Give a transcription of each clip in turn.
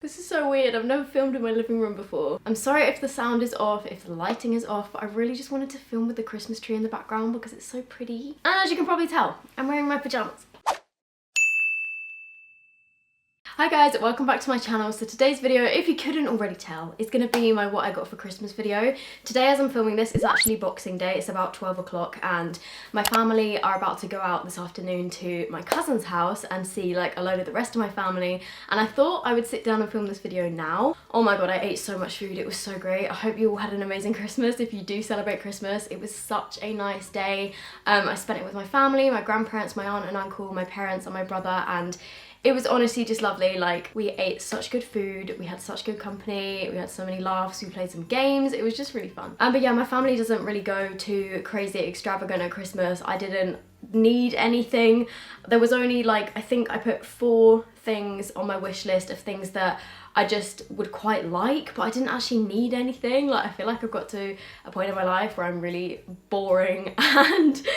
This is so weird, I've never filmed in my living room before. I'm sorry if the sound is off, if the lighting is off, but I really just wanted to film with the Christmas tree in the background because it's so pretty. And as you can probably tell, I'm wearing my pajamas. Hi guys, welcome back to my channel. So today's video, if you couldn't already tell, is going to be my what I got for Christmas video. Today as I'm filming this, it's actually Boxing Day. It's about 12 o'clock and my family are about to go out this afternoon to my cousin's house and see like a load of the rest of my family. And I thought I would sit down and film this video now. Oh my god, I ate so much food. It was so great. I hope you all had an amazing Christmas. If you do celebrate Christmas, it was such a nice day. I spent it with my family, my grandparents, my aunt and uncle, my parents and my brother, and it was honestly just lovely. Like, we ate such good food, we had such good company, we had so many laughs, we played some games, it was just really fun. But yeah, my family doesn't really go too crazy extravagant at Christmas. I didn't need anything. There was only like, I think I put 4 things on my wish list of things that I just would quite like, but I didn't actually need anything. Like, I feel like I've got to a point in my life where I'm really boring and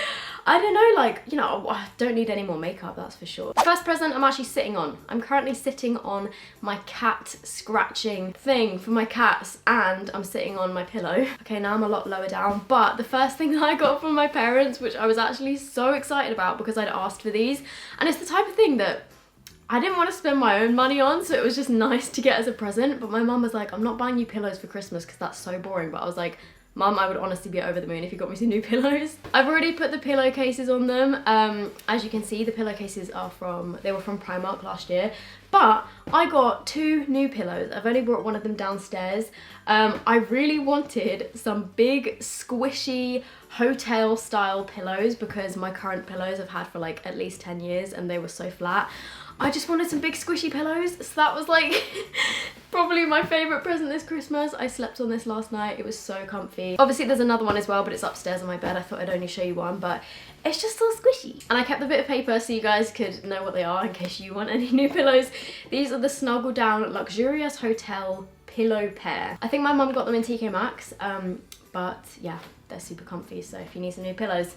I don't know, like, you know, I don't need any more makeup, that's for sure. The first present I'm actually sitting on. I'm currently sitting on my cat scratching thing for my cats and I'm sitting on my pillow. Okay, now I'm a lot lower down, but the first thing that I got from my parents, which I was actually so excited about because I'd asked for these, and it's the type of thing that I didn't want to spend my own money on, so it was just nice to get as a present. But my mum was like, I'm not buying you pillows for Christmas because that's so boring. But I was like, Mum, I would honestly be over the moon if you got me some new pillows. I've already put the pillowcases on them. As you can see, the pillowcases are they were from Primark last year. But I got 2 new pillows. I've only brought one of them downstairs. I really wanted some big, squishy, hotel style pillows because my current pillows I've had for like at least 10 years and they were so flat. I just wanted some big squishy pillows, so that was like probably my favourite present this Christmas. I slept on this last night, it was so comfy. Obviously there's another one as well, but it's upstairs on my bed. I thought I'd only show you one, but it's just so squishy. And I kept a bit of paper so you guys could know what they are in case you want any new pillows. These are the Snuggle Down Luxurious Hotel Pillow Pair. I think my mum got them in TK Maxx, but yeah, they're super comfy, so if you need some new pillows,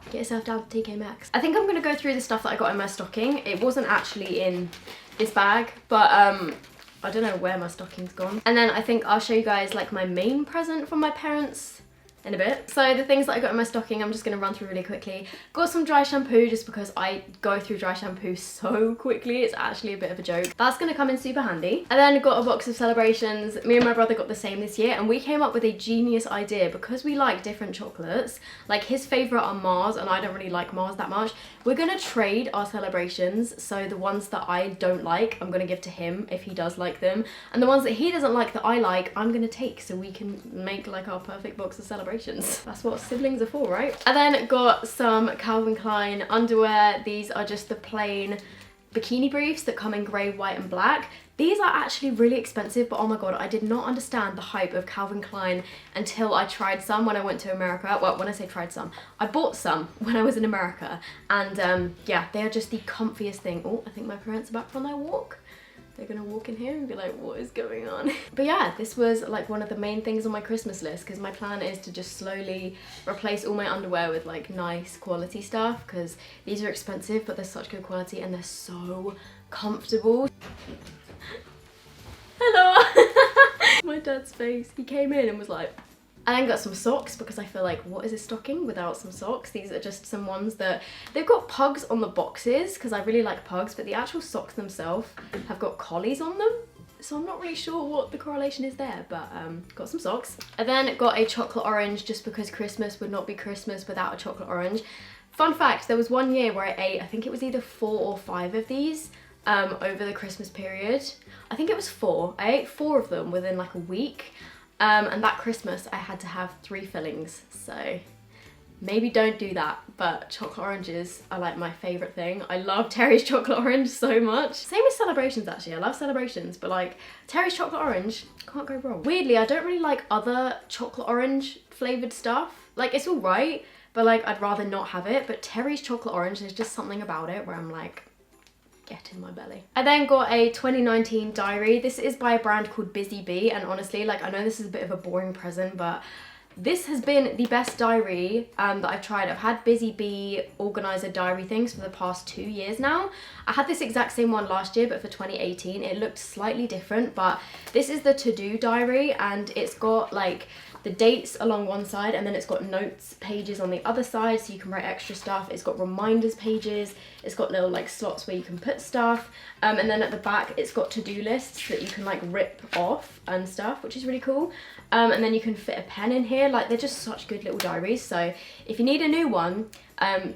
get yourself down to TK Maxx. I think I'm gonna go through the stuff that I got in my stocking. It wasn't actually in this bag, but I don't know where my stocking's gone. And then I think I'll show you guys like my main present from my parents in a bit. So the things that I got in my stocking, I'm just gonna run through really quickly. Got some dry shampoo just because I go through dry shampoo so quickly, it's actually a bit of a joke. That's gonna come in super handy. And then got a box of celebrations. Me and my brother got the same this year and we came up with a genius idea because we like different chocolates. Like his favorite are Mars and I don't really like Mars that much. We're gonna trade our celebrations, so the ones that I don't like, I'm gonna give to him if he does like them. And the ones that he doesn't like that I like, I'm gonna take so we can make like our perfect box of celebrations. That's what siblings are for, right? I then got some Calvin Klein underwear. These are just the plain bikini briefs that come in grey, white and black. These are actually really expensive, but oh my god, I did not understand the hype of Calvin Klein until I tried some when I went to America. Well, when I say tried some, I bought some when I was in America. And yeah, they are just the comfiest thing. Oh, I think my parents are back from their walk. They're gonna walk in here and be like, what is going on? But yeah, this was like one of the main things on my Christmas list because my plan is to just slowly replace all my underwear with like nice quality stuff because these are expensive, but they're such good quality and they're so comfortable. Hello! My dad's face. He came in and was like, I then got some socks because I feel like, what is a stocking without some socks? These are just some ones that, they've got pugs on the boxes because I really like pugs, but the actual socks themselves have got collies on them. So I'm not really sure what the correlation is there, but got some socks. I then got a chocolate orange just because Christmas would not be Christmas without a chocolate orange. Fun fact, there was one year where I ate, I think it was either 4 or 5 of these over the Christmas period. I think it was 4. I ate 4 of them within like a week. And that Christmas I had to have 3 fillings, so maybe don't do that, but chocolate oranges are like my favourite thing. I love Terry's chocolate orange so much. Same with celebrations actually, I love celebrations, but like Terry's chocolate orange, can't go wrong. Weirdly, I don't really like other chocolate orange flavoured stuff. Like it's alright, but like I'd rather not have it, but Terry's chocolate orange, there's just something about it where I'm like, get in my belly. I then got a 2019 diary. This is by a brand called Beautybay, and honestly, like I know this is a bit of a boring present, but This has been the best diary that I've tried. I've had Busy Bee organizer diary things for the past 2 years now. I had this exact same one last year, but for 2018. It looked slightly different, but this is the to-do diary, and it's got like the dates along one side, and then it's got notes pages on the other side, so you can write extra stuff. It's got reminders pages. It's got little like slots where you can put stuff, and then at the back it's got to-do lists that you can like rip off and stuff, which is really cool. And then you can fit a pen in here. Like, they're just such good little diaries. So if you need a new one,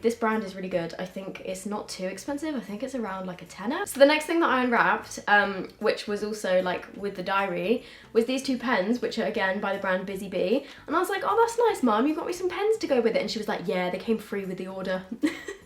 this brand is really good. I think it's not too expensive. I think it's around like a tenner. So the next thing that I unwrapped, which was also like with the diary, was these 2 pens, which are again by the brand Busy Bee. And I was like, oh, that's nice, Mum, you got me some pens to go with it. And she was like, yeah, they came free with the order.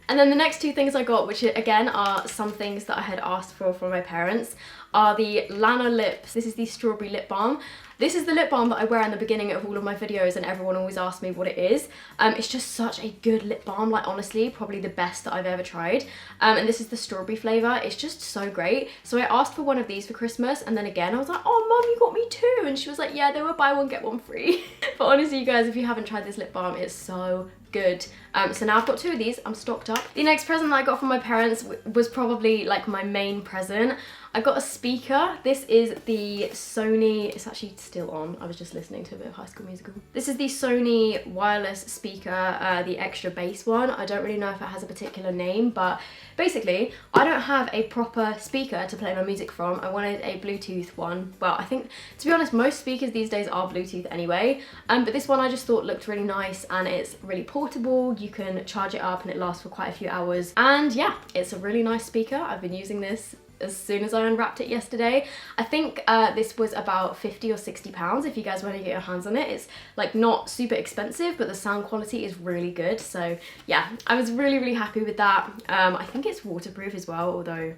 And then the next 2 things I got, which again are some things that I had asked for from my parents, are the Lana Lips. This is the strawberry lip balm. This is the lip balm that I wear in the beginning of all of my videos, and everyone always asks me what it is. It's just such a good lip balm, like honestly, probably the best that I've ever tried. And this is the strawberry flavour. It's just so great. So I asked for one of these for Christmas, and then again I was like, oh Mum, you got me 2. And she was like, yeah, they were buy one get one free. But honestly, you guys, if you haven't tried this lip balm, it's so good. So now I've got 2 of these. I'm stocked up. The next present that I got from my parents was probably like my main present. I got a speaker. This is the Sony, it's actually still on. I was just listening to a bit of High School Musical. This is the Sony wireless speaker, the extra bass one. I don't really know if it has a particular name, but basically I don't have a proper speaker to play my music from. I wanted a Bluetooth one. Well, I think, to be honest, most speakers these days are Bluetooth anyway. But this one I just thought looked really nice, and it's really portable. You can charge it up and it lasts for quite a few hours. And yeah, it's a really nice speaker. I've been using this as soon as I unwrapped it yesterday. I think this was about 50 or 60 pounds if you guys want to get your hands on it. It's like not super expensive, but the sound quality is really good. So yeah, I was really happy with that. I think it's waterproof as well, although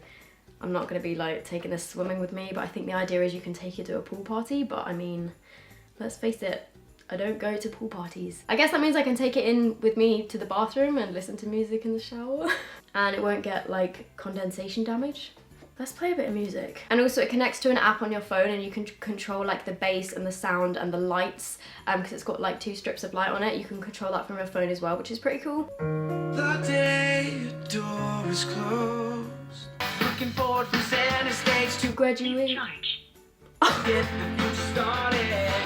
I'm not going to be like taking this swimming with me, but I think the idea is you can take it to a pool party. But I mean, let's face it, I don't go to pool parties. I guess that means I can take it in with me to the bathroom and listen to music in the shower and it won't get like condensation damage. Let's play a bit of music. And also it connects to an app on your phone, and you can control like the bass and the sound and the lights, because it's got like 2 strips of light on it. You can control that from your phone as well, which is pretty cool. The day your door is closed, looking forward from center stage to graduate. Get the future started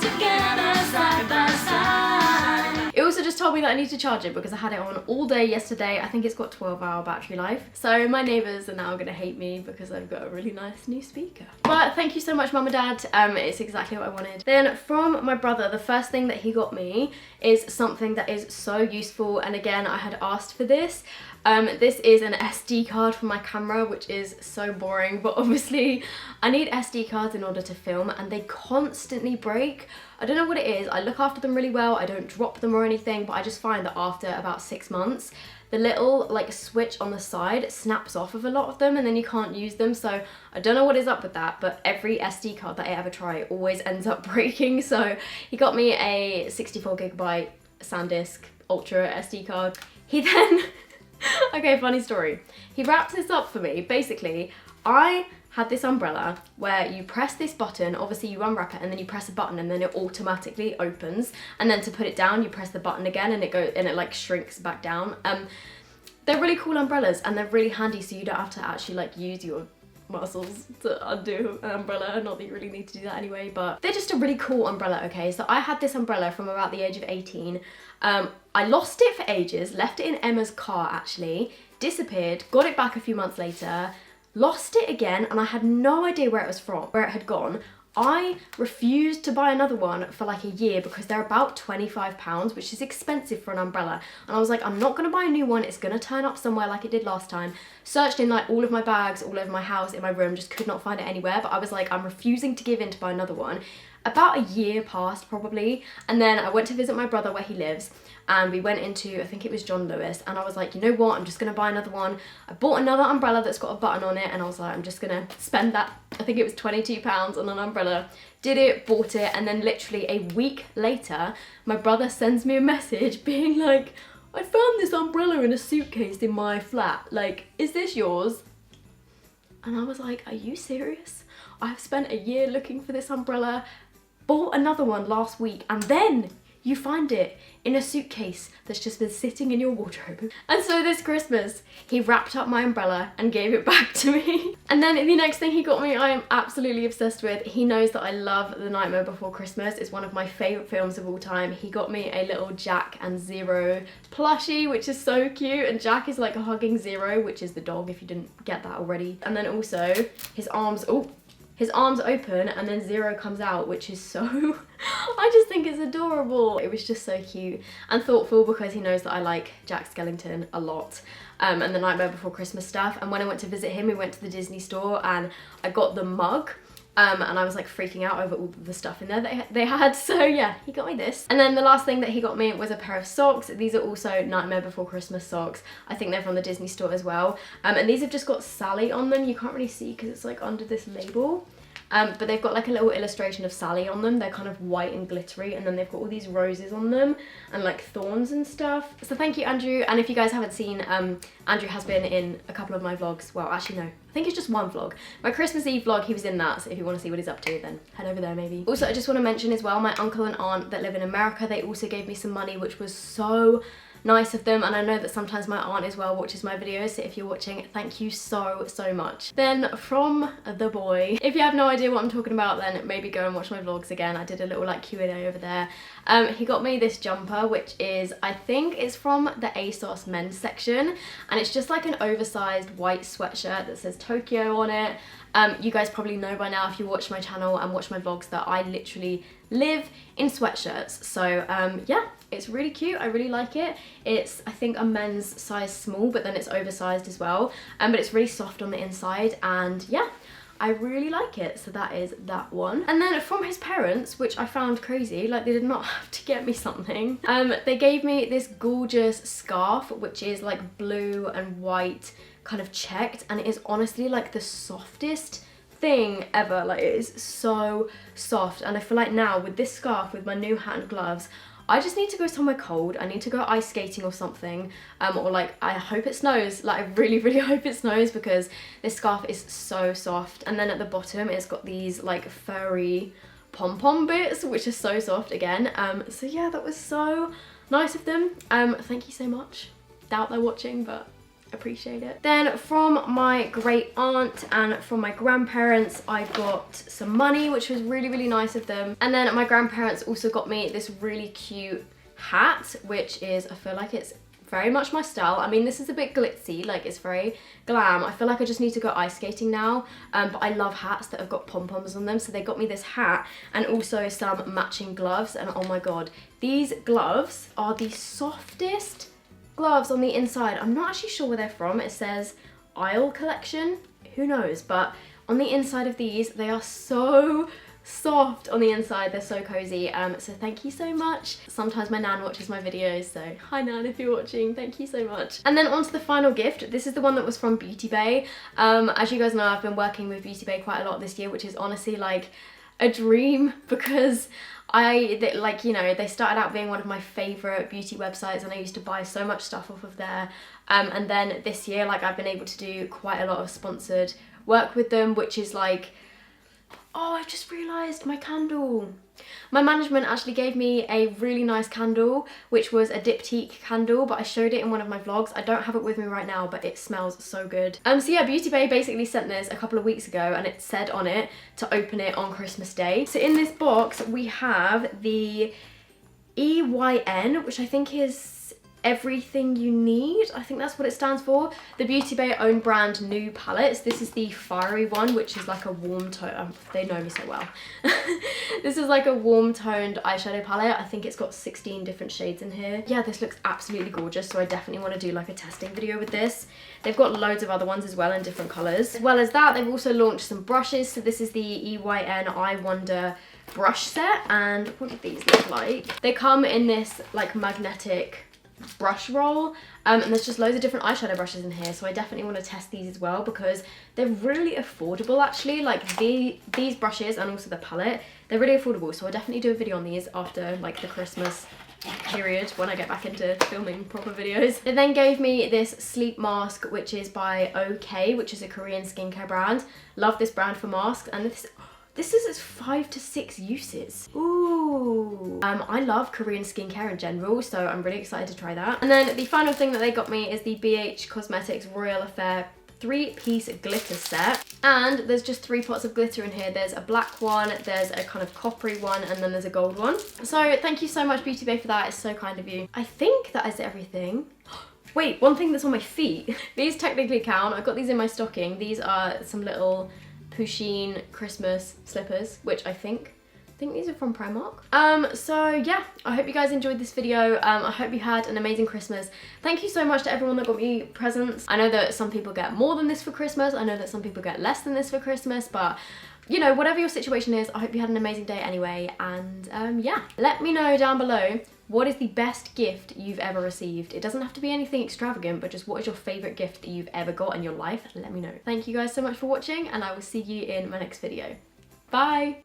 together side by side. It also just told me that I need to charge it because I had it on all day yesterday. I think it's got 12-hour battery life. So my neighbours are now gonna hate me because I've got a really nice new speaker. But thank you so much, Mum and Dad. It's exactly what I wanted. Then from my brother, the first thing that he got me is something that is so useful. And again, I had asked for this. This is an SD card for my camera, which is so boring, but obviously I need SD cards in order to film, and they constantly break. I don't know what it is. I look after them really well. I don't drop them or anything, but I just find that after about 6 months, the little like switch on the side snaps off of a lot of them, and then you can't use them. So I don't know what is up with that, but every SD card that I ever try always ends up breaking. So he got me a 64GB SanDisk Ultra SD card. He then okay, funny story. He wrapped this up for me. Basically, I had this umbrella where you press this button, obviously you unwrap it and then you press a button and then it automatically opens, and then to put it down you press the button again and it like shrinks back down. They're really cool umbrellas and they're really handy, so you don't have to actually like use your muscles to undo an umbrella. Not that you really need to do that anyway, but they're just a really cool umbrella. Okay, so I had this umbrella from about the age of 18. I lost it for ages, left it in Emma's car actually, disappeared, got it back a few months later, lost it again, and I had no idea where it was from, where it had gone. I refused to buy another one for like a year because they're about £25, which is expensive for an umbrella. And I was like, I'm not gonna buy a new one. It's gonna turn up somewhere like it did last time. Searched in like all of my bags, all over my house, in my room, just could not find it anywhere. But I was like, I'm refusing to give in to buy another one. About a year passed probably, and then I went to visit my brother where he lives, and we went into, I think it was John Lewis, and I was like, you know what, I'm just gonna buy another one. I bought another umbrella that's got a button on it, and I was like, I'm just gonna spend that, I think it was £22 on an umbrella. Did it, bought it, and then literally a week later, my brother sends me a message being like, I found this umbrella in a suitcase in my flat, like, is this yours? And I was like, are you serious? I've spent a year looking for this umbrella, bought another one last week, and then you find it in a suitcase that's just been sitting in your wardrobe. And so this Christmas, he wrapped up my umbrella and gave it back to me. And then the next thing he got me, I am absolutely obsessed with. He knows that I love The Nightmare Before Christmas. It's one of my favourite films of all time. He got me a little Jack and Zero plushie, which is so cute. And Jack is like hugging Zero, which is the dog, if you didn't get that already. And then also his arms, his arms open and then Zero comes out, which is so, I just think it's adorable. It was just so cute and thoughtful because he knows that I like Jack Skellington a lot and The Nightmare Before Christmas stuff. And when I went to visit him, we went to the Disney store and I got the mug. And I was like freaking out over all the stuff in there that they had. So yeah, he got me this. And then the last thing that he got me was a pair of socks. These are also Nightmare Before Christmas socks. I think they're from the Disney store as well. And these have just got Sally on them. You can't really see because it's like under this label. But they've got like a little illustration of Sally on them. They're kind of white and glittery, and then they've got all these roses on them and like thorns and stuff. So thank you, Andrew. And if you guys haven't seen, Andrew has been in a couple of my vlogs. Well, actually no, I think it's just one vlog. My Christmas Eve vlog, he was in that. So if you want to see what he's up to, then head over there maybe. Also, I just want to mention as well, my uncle and aunt that live in America, they also gave me some money, which was so nice of them. And I know that sometimes my aunt as well watches my videos, so if you're watching, thank you so much. Then from the boy, if you have no idea what I'm talking about, then maybe go and watch my vlogs again. I did a little like Q&A over there. He got me this jumper, which is, I think it's from the ASOS men's section, and it's just like an oversized white sweatshirt that says Tokyo on it. You guys probably know by now if you watch my channel and watch my vlogs that I literally live in sweatshirts. So yeah, it's really cute. I really like it. It's, I think, a men's size small, but then it's oversized as well. But it's really soft on the inside, and yeah, I really like it. So that is that one. And then from his parents, which I found crazy, like they did not have to get me something. They gave me this gorgeous scarf, which is like blue and white, kind of checked, and it is honestly like the softest thing ever. Like it is so soft, and I feel like now with this scarf, with my new hat and gloves, I just need to go somewhere cold. I need to go ice skating or something, or like I hope it snows. Like I really hope it snows because this scarf is so soft. And then at the bottom it's got these like furry pom-pom bits, which are so soft again. So yeah, that was so nice of them. Thank you so much. Doubt they're watching, but appreciate it. Then from my great aunt and from my grandparents, I got some money, which was really nice of them. And then my grandparents also got me this really cute hat, which is, I feel like it's very much my style. I mean, this is a bit glitzy, like it's very glam. I feel like I just need to go ice skating now, but I love hats that have got pom-poms on them. So they got me this hat and also some matching gloves, and oh my god, these gloves are the softest gloves on the inside. I'm not actually sure where they're from. It says Isle Collection, who knows, but on the inside of these, they are so soft on the inside. They're so cozy. So thank you so much. Sometimes my nan watches my videos, so hi nan if you're watching, thank you so much. And then on to the final gift. This is the one that was from Beautybay. As you guys know, I've been working with Beautybay quite a lot this year, which is honestly like a dream because like, you know, they started out being one of my favorite beauty websites, and I used to buy so much stuff off of there. And then this year, like, I've been able to do quite a lot of sponsored work with them, which is like, oh, I've just realised my candle. My management actually gave me a really nice candle, which was a diptyque candle, but I showed it in one of my vlogs. I don't have it with me right now, but it smells so good. So yeah, Beautybay basically sent this a couple of weeks ago, and it said on it to open it on Christmas Day. So in this box, we have the EYN, which I think is Everything You Need. I think that's what it stands for. The Beautybay own brand new palettes. This is the fiery one, which is like a warm tone. They know me so well. This is like a warm toned eyeshadow palette. I think it's got 16 different shades in here. Yeah, this looks absolutely gorgeous, so I definitely want to do like a testing video with this. They've got loads of other ones as well in different colours. As well as that, they've also launched some brushes. So this is the EYN I Wonder brush set, and what do these look like? They come in this like magnetic brush roll, and there's just loads of different eyeshadow brushes in here, so I definitely want to test these as well because they're really affordable actually. Like these brushes and also the palette, they're really affordable, so I'll definitely do a video on these after like the Christmas period when I get back into filming proper videos. They then gave me this sleep mask, which is by OK, which is a Korean skincare brand. Love this brand for masks, and this is its 5 to 6 uses. Ooh, Ooh. I love Korean skincare in general, so I'm really excited to try that. And then the final thing that they got me is the BH Cosmetics Royal Affair 3-piece glitter set. And there's just 3 pots of glitter in here. There's a black one, there's a kind of coppery one, and then there's a gold one. So thank you so much, Beautybay, for that. It's so kind of you. I think that is everything. Wait, one thing that's on my feet. These technically count. I've got these in my stocking. These are some little Pusheen Christmas slippers, which I think these are from Primark. So yeah, I hope you guys enjoyed this video. I hope you had an amazing Christmas. Thank you so much to everyone that got me presents. I know that some people get more than this for Christmas. I know that some people get less than this for Christmas, but you know, whatever your situation is, I hope you had an amazing day anyway. And yeah, let me know down below, what is the best gift you've ever received? It doesn't have to be anything extravagant, but just what is your favorite gift that you've ever got in your life? Let me know. Thank you guys so much for watching, and I will see you in my next video. Bye.